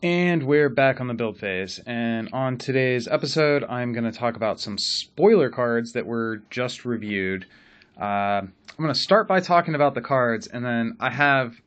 And we're back on the build phase, and on today's episode I'm going to talk about some spoiler cards that were just reviewed. I'm going to start by talking about the cards, and then I have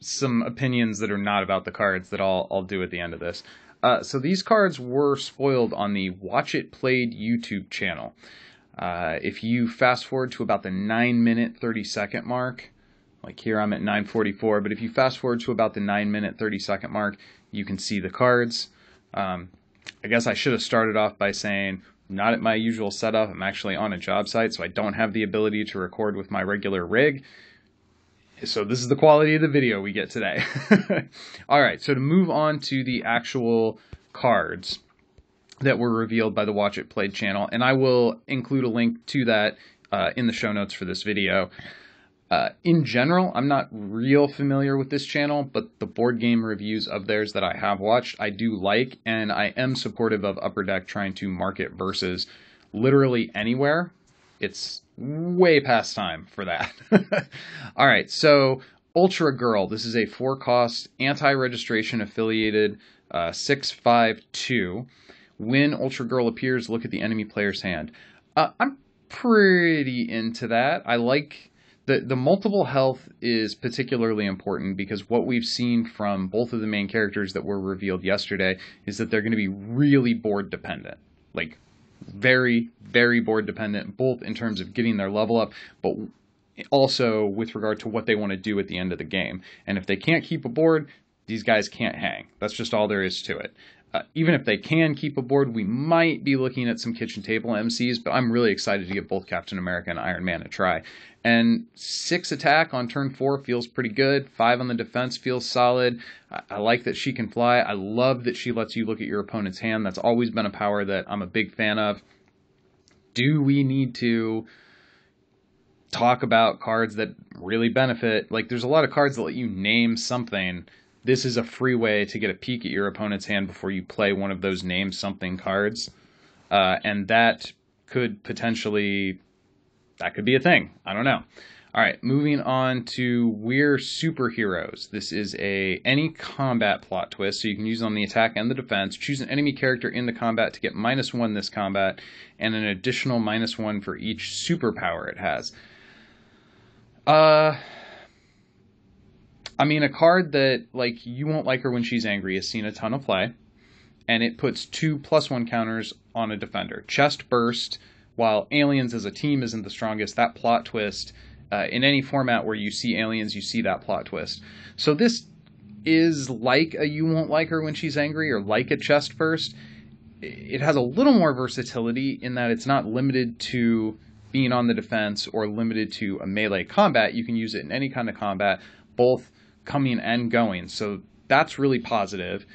some opinions that are not about the cards that I'll do at the end of this. So these cards were spoiled on the Watch It Played YouTube channel. If you fast forward to about the 9-minute 30-second mark, like here I'm at 9:44, but if you fast forward to about the 9-minute 30-second mark, you can see the cards. I guess I should have started off by saying, not at my usual setup. I'm actually on a job site, so I don't have the ability to record with my regular rig. So this is the quality of the video we get today. Alright, so to move on to the actual cards that were revealed by the Watch It Played channel, and I will include a link to that in the show notes for this video. In general, I'm not real familiar with this channel, but the board game reviews of theirs that I have watched, I do like, and I am supportive of Upper Deck trying to market Versus literally anywhere. It's way past time for that. Alright, so Ultra Girl. This is a 4-cost, anti-registration affiliated 6/5/2. When Ultra Girl appears, look at the enemy player's hand. I'm pretty into that. I like... The multiple health is particularly important because what we've seen from both of the main characters that were revealed yesterday is that they're going to be really board dependent. Like, very, very board dependent, both in terms of getting their level up, but also with regard to what they want to do at the end of the game. And if they can't keep a board, these guys can't hang. That's just all there is to it. Even if they can keep a board, we might be looking at some kitchen table MCs, but I'm really excited to give both Captain America and Iron Man a try. And 6 attack on turn 4 feels pretty good. 5 on the defense feels solid. I like that she can fly. I love that she lets you look at your opponent's hand. That's always been a power that I'm a big fan of. Do we need to talk about cards that really benefit? Like, there's a lot of cards that let you name something. This is a free way to get a peek at your opponent's hand before you play one of those name something cards. And that could potentially... that could be a thing. I don't know. All right, moving on to We're Superheroes. This is any combat plot twist, so you can use it on the attack and the defense. Choose an enemy character in the combat to get -1 this combat, and an additional -1 for each superpower it has. I mean, a card that, like, you won't like her when she's angry has seen a ton of play, and it puts 2 +1 counters on a defender. Chest Burst. While Aliens as a team isn't the strongest, that plot twist, in any format where you see Aliens, you see that plot twist. So this is like a You Won't Like Her When She's Angry, or like a Chest Burst. It has a little more versatility in that it's not limited to being on the defense or limited to a melee combat. You can use it in any kind of combat, both coming and going. So that's really positive.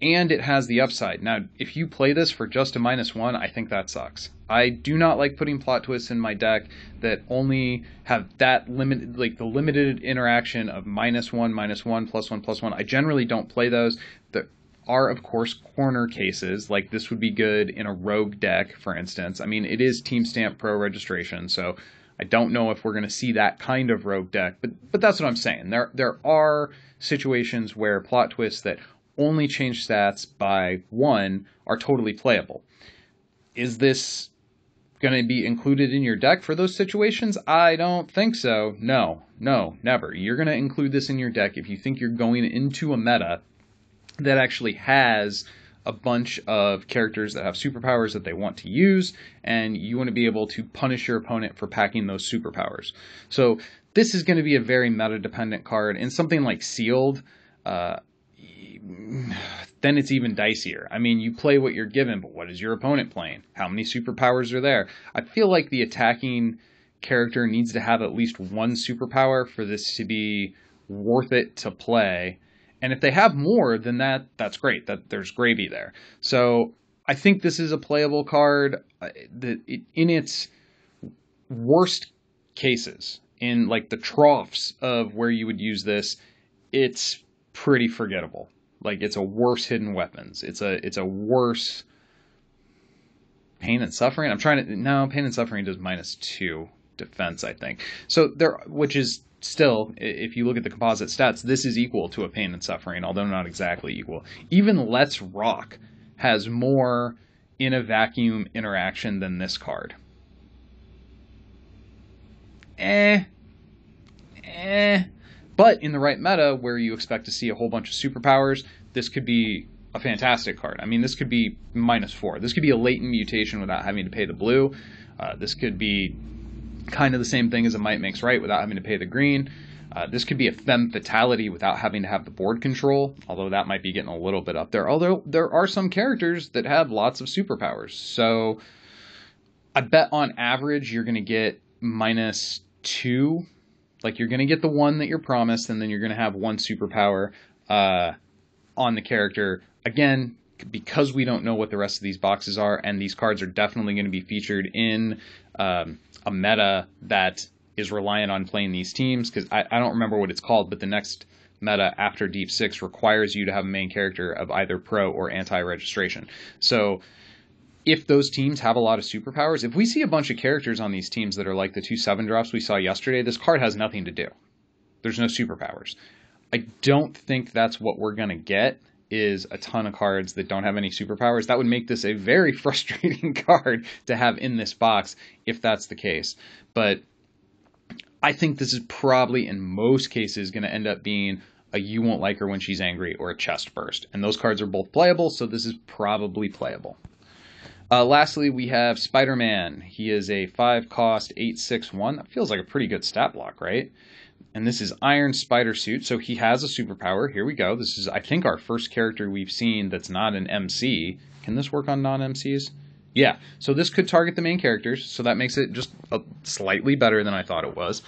And it has the upside. Now, if you play this for just a -1, I think that sucks. I do not like putting plot twists in my deck that only have that limited, like the limited interaction of -1, -1, +1, +1. I generally don't play those. There are, of course, corner cases. Like this would be good in a rogue deck, for instance. I mean, it is Team Stamp Pro registration, so I don't know if we're going to see that kind of rogue deck. But that's what I'm saying. There are situations where plot twists that only change stats by 1 are totally playable. Is this going to be included in your deck for those situations? I don't think so. No, never. You're going to include this in your deck if you think you're going into a meta that actually has a bunch of characters that have superpowers that they want to use, and you want to be able to punish your opponent for packing those superpowers. So this is going to be a very meta-dependent card, and something like Sealed, then it's even dicier. I mean, you play what you're given, but what is your opponent playing? How many superpowers are there? I feel like the attacking character needs to have at least 1 superpower for this to be worth it to play. And if they have more than that, that's great. There's gravy there. So I think this is a playable card. In its worst cases, in like the troughs of where you would use this, it's pretty forgettable. Like, it's a worse Hidden Weapons. It's a worse Pain and Suffering. No, Pain and Suffering does -2 defense, I think. So which is still, if you look at the composite stats, this is equal to a Pain and Suffering, although not exactly equal. Even Let's Rock has more in a vacuum interaction than this card. But in the right meta, where you expect to see a whole bunch of superpowers, this could be a fantastic card. I mean, this could be -4. This could be a latent mutation without having to pay the blue. This could be kind of the same thing as a Might Makes Right without having to pay the green. This could be a Femme Fatality without having to have the board control, although that might be getting a little bit up there. Although there are some characters that have lots of superpowers. So I bet on average you're going to get -2. Like, you're going to get the one that you're promised, and then you're going to have one superpower on the character. Again, because we don't know what the rest of these boxes are, and these cards are definitely going to be featured in a meta that is reliant on playing these teams, because I don't remember what it's called, but the next meta after Deep 6 requires you to have a main character of either pro or anti-registration. So if those teams have a lot of superpowers, if we see a bunch of characters on these teams that are like the 2 7-drops we saw yesterday, this card has nothing to do. There's no superpowers. I don't think that's what we're going to get, is a ton of cards that don't have any superpowers. That would make this a very frustrating card to have in this box if that's the case. But I think this is probably, in most cases, going to end up being a You Won't Like Her When She's Angry or a Chest Burst. And those cards are both playable, so this is probably playable. Lastly, we have SpiderMan. He is a 5-cost 8/6/1. That feels like a pretty good stat block, right? And this is Iron Spider Suit, so he has a superpower. Here we go. This is, I think, our first character we've seen that's not an MC. Can this work on non-MCs? Yeah, so this could target the main characters, so that makes it just slightly better than I thought it was.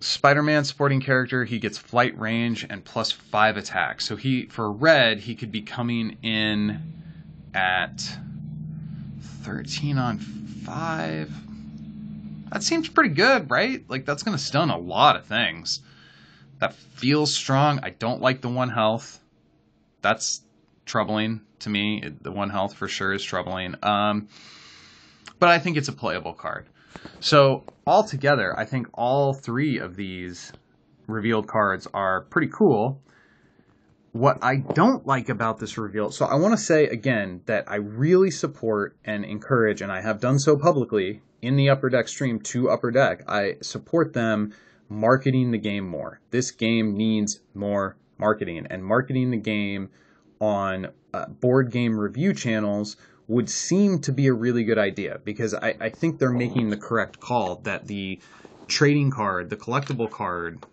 Spider-Man supporting character, he gets flight range and +5 attack. So for red, he could be coming in at 13 on 5. That seems pretty good, right? Like, that's going to stun a lot of things. That feels strong. I don't like the 1 health. That's troubling to me. The 1 health for sure is troubling. But I think it's a playable card. So altogether, I think all 3 of these revealed cards are pretty cool. What I don't like about this reveal, so I want to say again that I really support and encourage, and I have done so publicly in the Upper Deck stream to Upper Deck, I support them marketing the game more. This game needs more marketing, and marketing the game on board game review channels would seem to be a really good idea, because I think they're making the correct call that the trading card, the collectible card,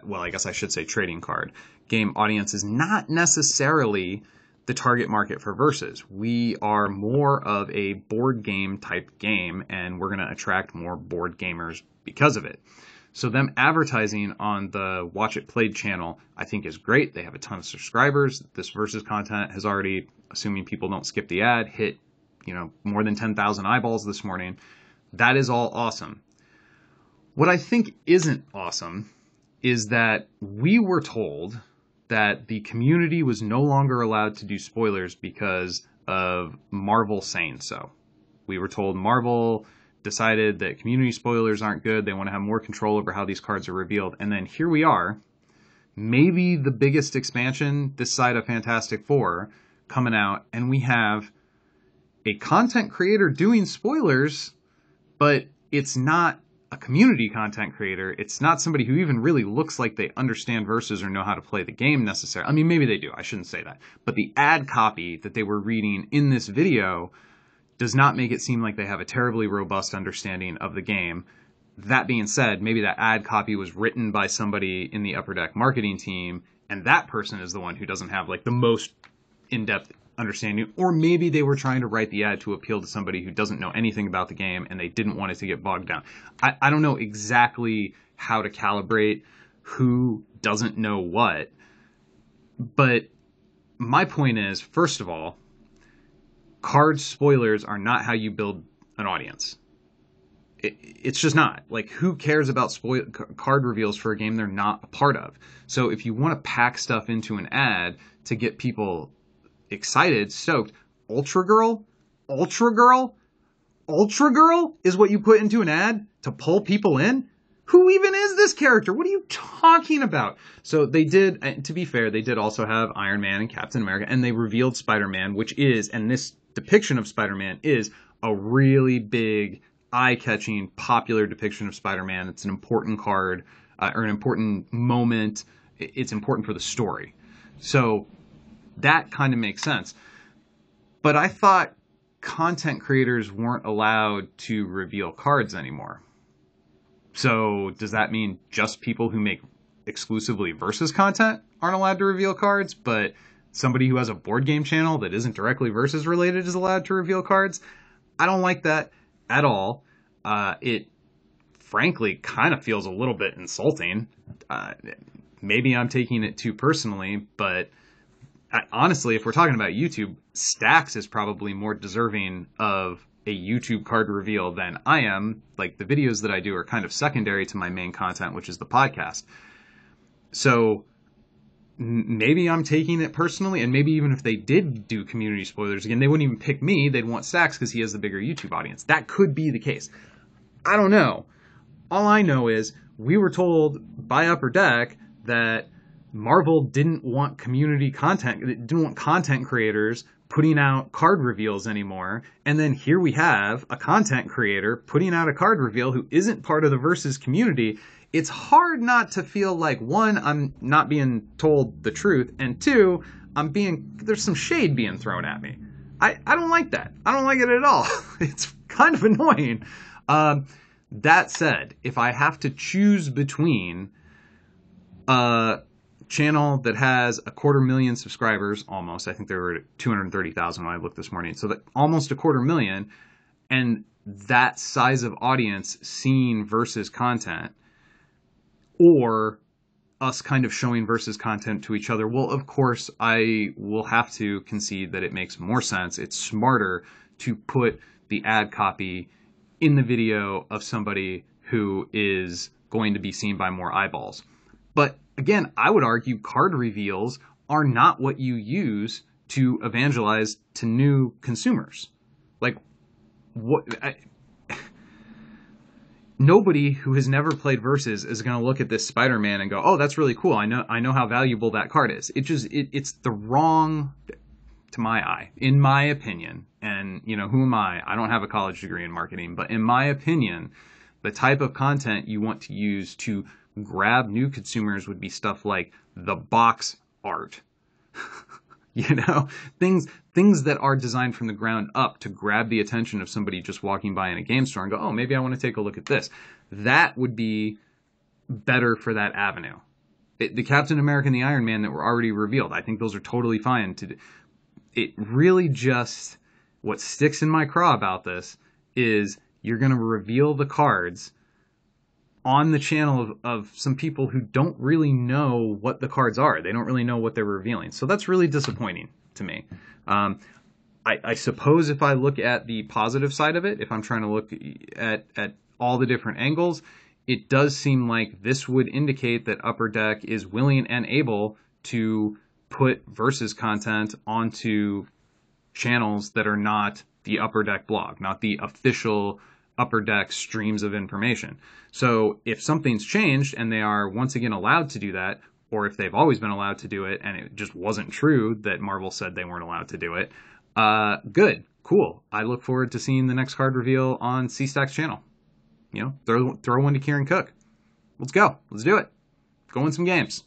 well, I guess I should say trading card, game audience is not necessarily the target market for Versus. We are more of a board game type game, and we're going to attract more board gamers because of it. So them advertising on the Watch It Played channel, I think is great. They have a ton of subscribers. This Versus content has already, assuming people don't skip the ad, hit, more than 10,000 eyeballs this morning. That is all awesome. What I think isn't awesome is that we were told that the community was no longer allowed to do spoilers because of Marvel saying so. We were told Marvel decided that community spoilers aren't good. They want to have more control over how these cards are revealed. And then here we are, maybe the biggest expansion this side of Fantastic Four coming out, and we have a content creator doing spoilers, but it's not a community content creator. It's not somebody who even really looks like they understand Versus or know how to play the game necessarily. I mean, maybe they do. I shouldn't say that. But the ad copy that they were reading in this video does not make it seem like they have a terribly robust understanding of the game. That being said, maybe that ad copy was written by somebody in the Upper Deck marketing team, and that person is the one who doesn't have like the most in-depth understanding. Or maybe they were trying to write the ad to appeal to somebody who doesn't know anything about the game and they didn't want it to get bogged down. I don't know exactly how to calibrate who doesn't know what, but my point is, first of all, card spoilers are not how you build an audience. It's just not. Like, who cares about card reveals for a game they're not a part of? So if you want to pack stuff into an ad to get people excited, stoked, Ultra Girl, Ultra Girl is what you put into an ad to pull people in? Who even is this character? What are you talking about? So they did, to be fair, they did also have Iron Man and Captain America, and they revealed Spider-Man, which is, and this depiction of Spider-Man is a really big, eye-catching, popular depiction of Spider-Man. It's an important card, or an important moment. It's important for the story. So that kind of makes sense. But I thought content creators weren't allowed to reveal cards anymore. So does that mean just people who make exclusively Versus content aren't allowed to reveal cards, but somebody who has a board game channel that isn't directly Versus related is allowed to reveal cards? I don't like that at all. It frankly kind of feels a little bit insulting. Maybe I'm taking it too personally, but honestly, if we're talking about YouTube, Stacks is probably more deserving of a YouTube card reveal than I am. Like, the videos that I do are kind of secondary to my main content, which is the podcast. So maybe I'm taking it personally, and maybe even if they did do community spoilers again, they wouldn't even pick me. They'd want Stacks because he has the bigger YouTube audience. That could be the case. I don't know. All I know is we were told by Upper Deck that Marvel didn't want community content, didn't want content creators putting out card reveals anymore. And then here we have a content creator putting out a card reveal who isn't part of the Versus community. It's hard not to feel like, one, I'm not being told the truth, and two, there's some shade being thrown at me. I don't like that. I don't like it at all. It's kind of annoying. That said, if I have to choose between channel that has 250,000 subscribers, almost. I think there were 230,000 when I looked this morning. So that almost 250,000, and that size of audience seeing Versus content, or us kind of showing Versus content to each other. Well, of course, I will have to concede that it makes more sense. It's smarter to put the ad copy in the video of somebody who is going to be seen by more eyeballs. But again, I would argue card reveals are not what you use to evangelize to new consumers. Like, nobody who has never played Versus is going to look at this Spider-Man and go, "Oh, that's really cool. I know how valuable that card is." It's the wrong, to my eye, in my opinion. And who am I? I don't have a college degree in marketing, but in my opinion, the type of content you want to use to grab new consumers would be stuff like the box art. Things that are designed from the ground up to grab the attention of somebody just walking by in a game store and go, "Oh, maybe I want to take a look at this." That would be better for that avenue. The Captain America and the Iron Man that were already revealed, I think those are totally fine to do. It really just, what sticks in my craw about this is you're going to reveal the cards on the channel of some people who don't really know what the cards are. They don't really know what they're revealing. So that's really disappointing to me. I suppose if I look at the positive side of it, if I'm trying to look at all the different angles, it does seem like this would indicate that Upper Deck is willing and able to put Versus content onto channels that are not the Upper Deck blog, not the official Upper Deck streams of information. So if something's changed and they are once again allowed to do that, or if they've always been allowed to do it and it just wasn't true that Marvel said they weren't allowed to do it, good, cool. I look forward to seeing the next card reveal on C-Stack's channel. Throw one to Kieran Cook. Let's go. Let's do it. Go win some games.